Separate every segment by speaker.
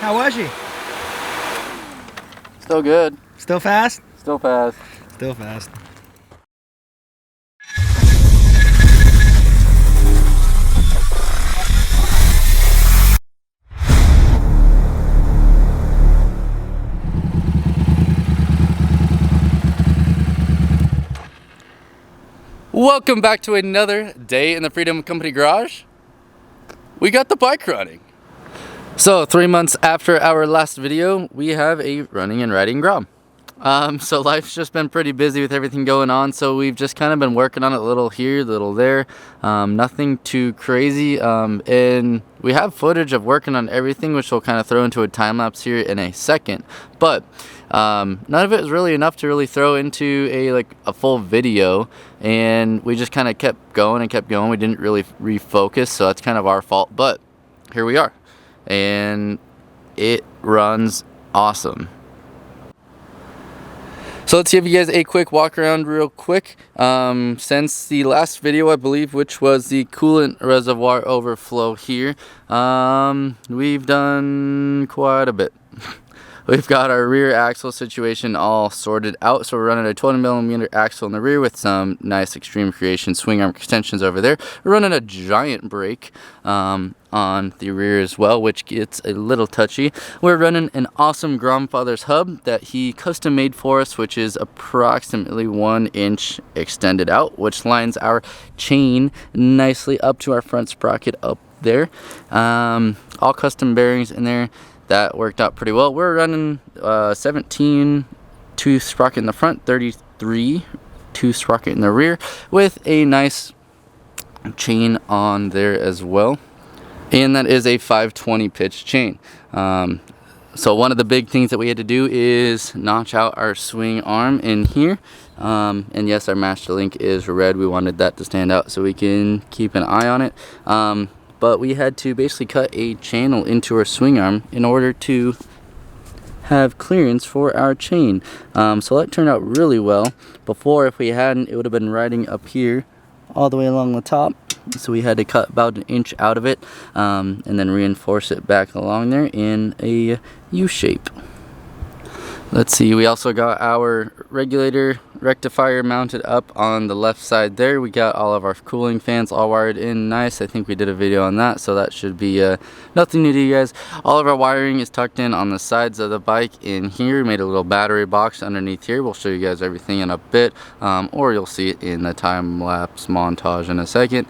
Speaker 1: How was she?
Speaker 2: Still good.
Speaker 1: Still fast?
Speaker 2: Still fast.
Speaker 1: Still fast.
Speaker 2: Welcome back to another day in the Freedom Company garage. We got the bike running. So 3 months after our last video, we have a running and riding Grom. So life's just been pretty busy with everything going on, so we've just kind of been working on it a little here, a little there. Nothing too crazy, and we have footage of working on everything, which we'll kind of throw into a time lapse here in a second. But none of it is really enough to really throw into a full video, and we just kind of kept going and kept going. We didn't really refocus, so that's kind of our fault, but here we are, and it runs awesome. So let's give you guys a quick walk around real quick. Since the last video, I believe, which was the coolant reservoir overflow here, we've done quite a bit. We've got our rear axle situation all sorted out. So we're running a 20mm axle in the rear with some nice Extreme Creation swing arm extensions over there. We're running a giant brake on the rear as well, which gets a little touchy. We're running an awesome Gromfather's hub that he custom made for us, which is approximately 1 inch extended out, which lines our chain nicely up to our front sprocket up there. All custom bearings in there. That worked out pretty well. We're running 17 tooth sprocket in the front, 33 tooth sprocket in the rear, with a nice chain on there as well. And that is a 520 pitch chain. So one of the big things that we had to do is notch out our swing arm in here. And yes, our master link is red. We wanted that to stand out so we can keep an eye on it. But we had to basically cut a channel into our swing arm in order to have clearance for our chain. So that turned out really well. Before, if we hadn't, it would have been riding up here all the way along the top. So we had to cut about 1 inch out of it and then reinforce it back along there in a U shape. Let's see, we also got our regulator rectifier mounted up on the left side there. We got all of our cooling fans all wired in nice. I think we did a video on that, so that should be nothing new to you guys. All of our wiring is tucked in on the sides of the bike in here. We made a little battery box underneath here. We'll show you guys everything in a bit, or you'll see it in the time-lapse montage in a second.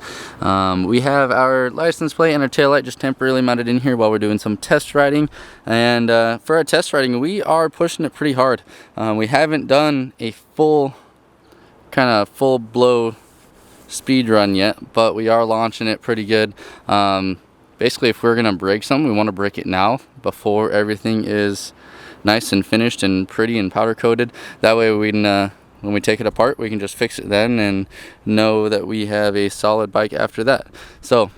Speaker 2: We have our license plate and our taillight just temporarily mounted in here while we're doing some test riding. And for our test riding, we are pushing it pretty hard. We haven't done a full blow speed run yet, but we are launching it pretty good. Basically, if we're gonna break something, we want to break it now before everything is nice and finished and pretty and powder coated. That way we can when we take it apart, we can just fix it then and know that we have a solid bike after that. So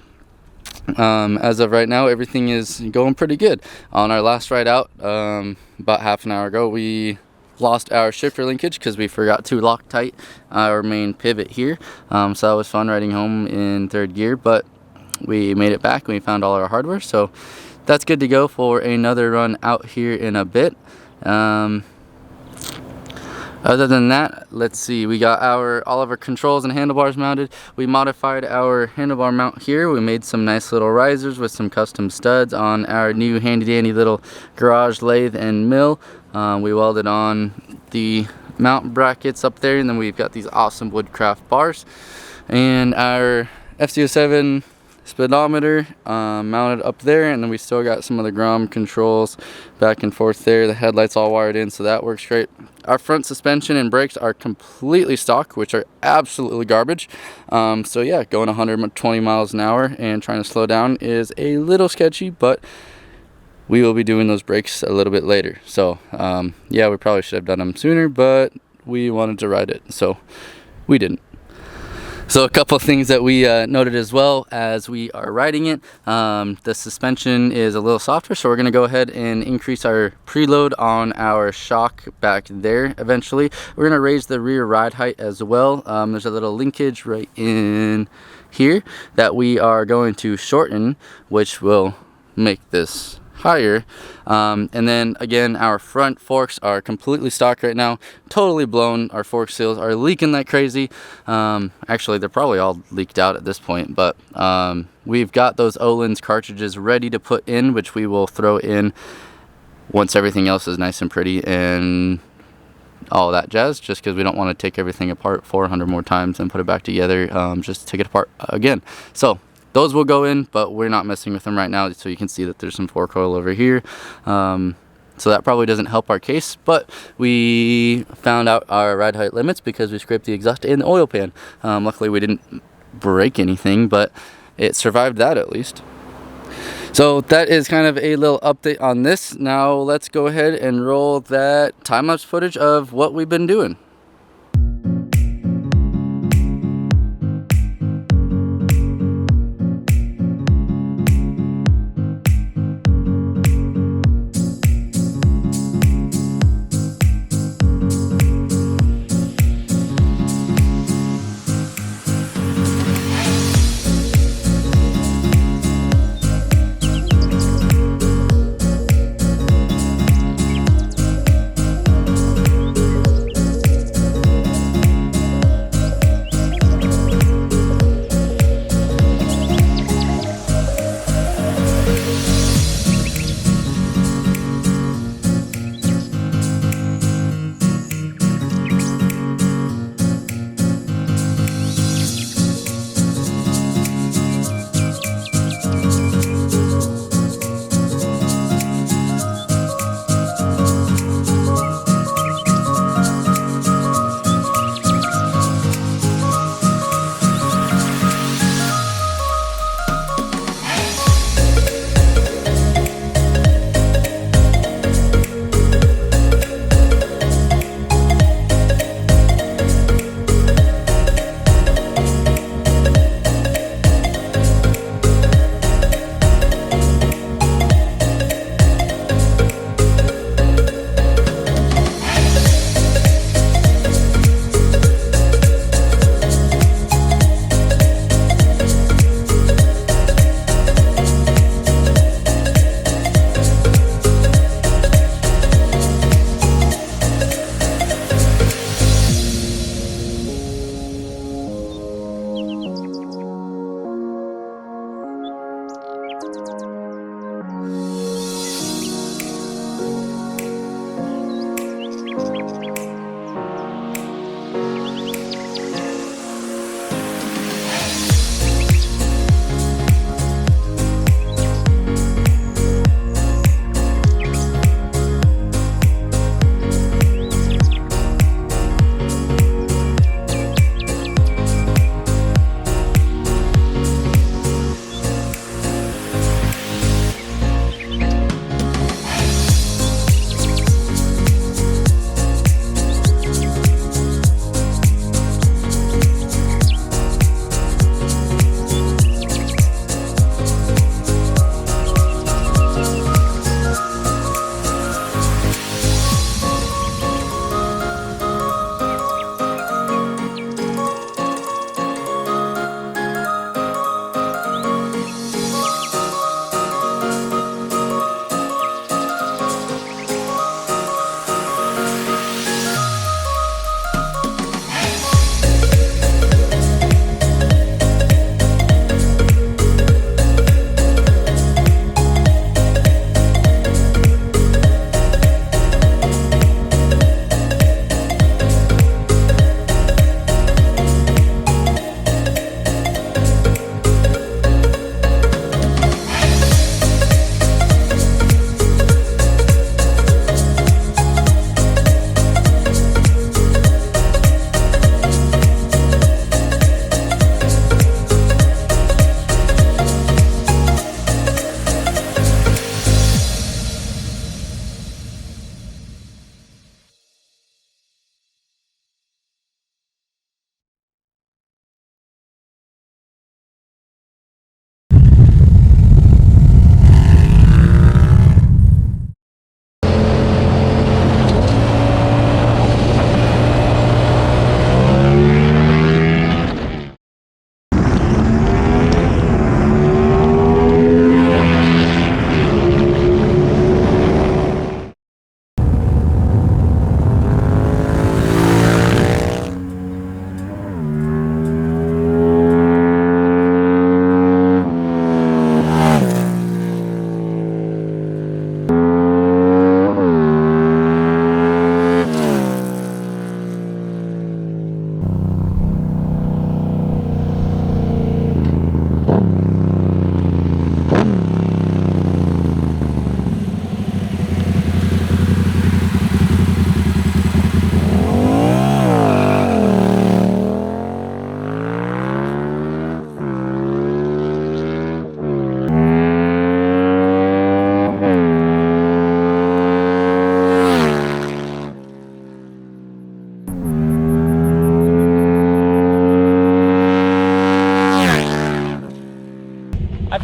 Speaker 2: as of right now, everything is going pretty good. On our last ride out, about half an hour ago, we lost our shifter linkage because we forgot to Loctite our main pivot here. So that was fun riding home in third gear, but we made it back and we found all our hardware, so that's good to go for another run out here in a bit. Other than that, let's see, we got all of our controls and handlebars mounted. We modified our handlebar mount here. We made some nice little risers with some custom studs on our new handy dandy little garage lathe and mill. We welded on the mount brackets up there, and then we've got these awesome Woodcraft bars. And our FCO7 speedometer mounted up there, and then we still got some of the Grom controls back and forth there. The headlights all wired in, so that works great. Our front suspension and brakes are completely stock, which are absolutely garbage. So yeah, going 120 miles an hour and trying to slow down is a little sketchy, but we will be doing those brakes a little bit later. So yeah, we probably should have done them sooner, but we wanted to ride it, so we didn't. So a couple of things that we noted as well as we are riding it. The suspension is a little softer, so we're going to go ahead and increase our preload on our shock back there eventually. We're going to raise the rear ride height as well. There's a little linkage right in here that we are going to shorten, which will make this higher. And then again, our front forks are completely stock right now, totally blown. Our fork seals are leaking like crazy. Actually, they're probably all leaked out at this point, but we've got those Öhlins cartridges ready to put in, which we will throw in once everything else is nice and pretty and all that jazz, just because we don't want to take everything apart 400 more times and put it back together, just take it apart again. So those will go in, but we're not messing with them right now. So you can see that there's some fork oil over here. So that probably doesn't help our case, but we found out our ride height limits because we scraped the exhaust in the oil pan. Luckily we didn't break anything, but it survived that at least. So that is kind of a little update on this. Now let's go ahead and roll that time-lapse footage of what we've been doing.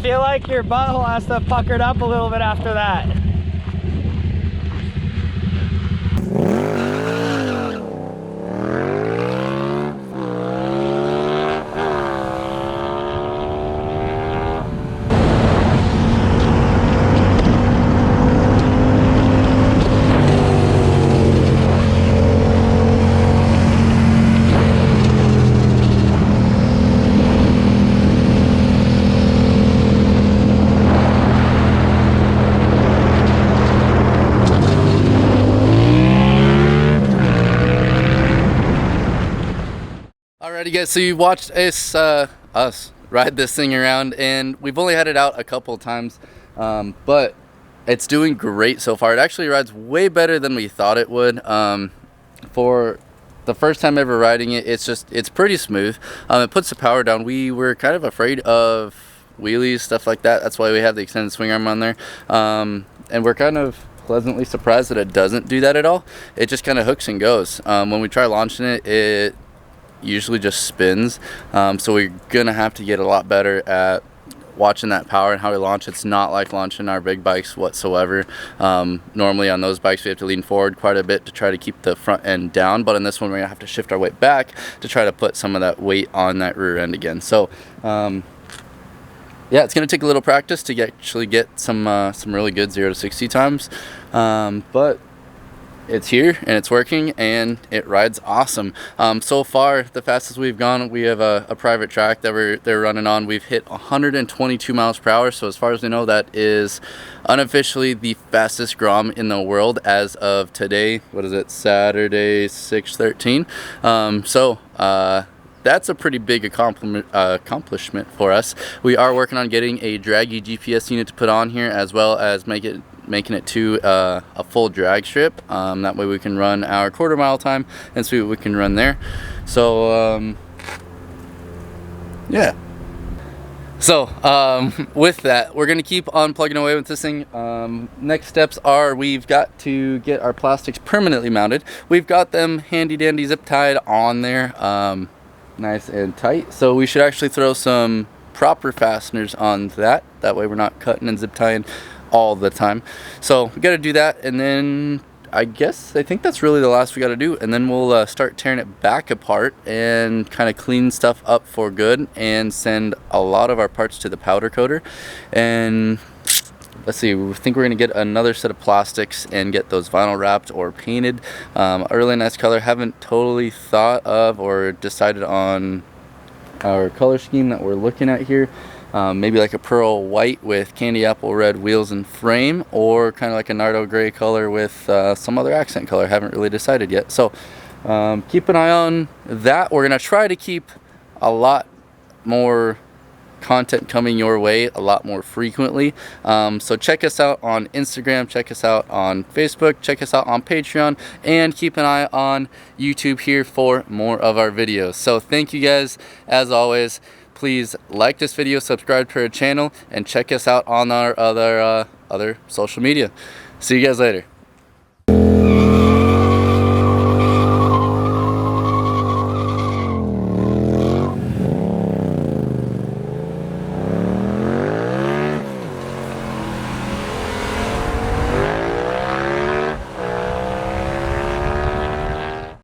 Speaker 1: feel like your butthole has to puckered up a little bit after that.
Speaker 2: Alrighty guys, so you watched us ride this thing around, and we've only had it out a couple times, but it's doing great so far. It actually rides way better than we thought it would. For the first time ever riding it, it's pretty smooth. It puts the power down. We were kind of afraid of wheelies, stuff like that. That's why we have the extended swing arm on there, and we're kind of pleasantly surprised that it doesn't do that at all. It just kind of hooks and goes. When we try launching it, it usually just spins, so we're gonna have to get a lot better at watching that power and how we launch. It's not like launching our big bikes whatsoever. Normally on those bikes we have to lean forward quite a bit to try to keep the front end down, but on this one we're gonna have to shift our weight back to try to put some of that weight on that rear end again. So yeah, it's gonna take a little practice to actually get some really good 0 to 60 times, but it's here and it's working and it rides awesome. So far the fastest we've gone, we have a private track that they're running on. We've hit 122 miles per hour, so as far as we know that is unofficially the fastest Grom in the world as of today. What is it, Saturday 6/13? That's a pretty big accomplishment for us. We are working on getting a draggy GPS unit to put on here, as well as making it to a full drag strip. That way we can run our quarter-mile time and see what we can run there. So yeah. So with that, we're gonna keep on plugging away with this thing. Next steps are we've got to get our plastics permanently mounted. We've got them handy dandy zip tied on there, nice and tight. So we should actually throw some proper fasteners on that. That way we're not cutting and zip tying all the time. So we got to do that, and then I think that's really the last we got to do, and then we'll start tearing it back apart and kind of clean stuff up for good and send a lot of our parts to the powder coater. And let's see, we think we're gonna get another set of plastics and get those vinyl wrapped or painted. A really nice color. Haven't totally thought of or decided on our color scheme that we're looking at here. Maybe like a pearl white with candy apple red wheels and frame, or kind of like a Nardo gray color with some other accent color. Haven't really decided yet. So keep an eye on that. We're gonna try to keep a lot more content coming your way a lot more frequently. So check us out on Instagram, check us out on Facebook, check us out on Patreon, and keep an eye on YouTube here for more of our videos. So thank you guys, as always. Please like this video, subscribe to our channel, and check us out on our other social media. See you guys later.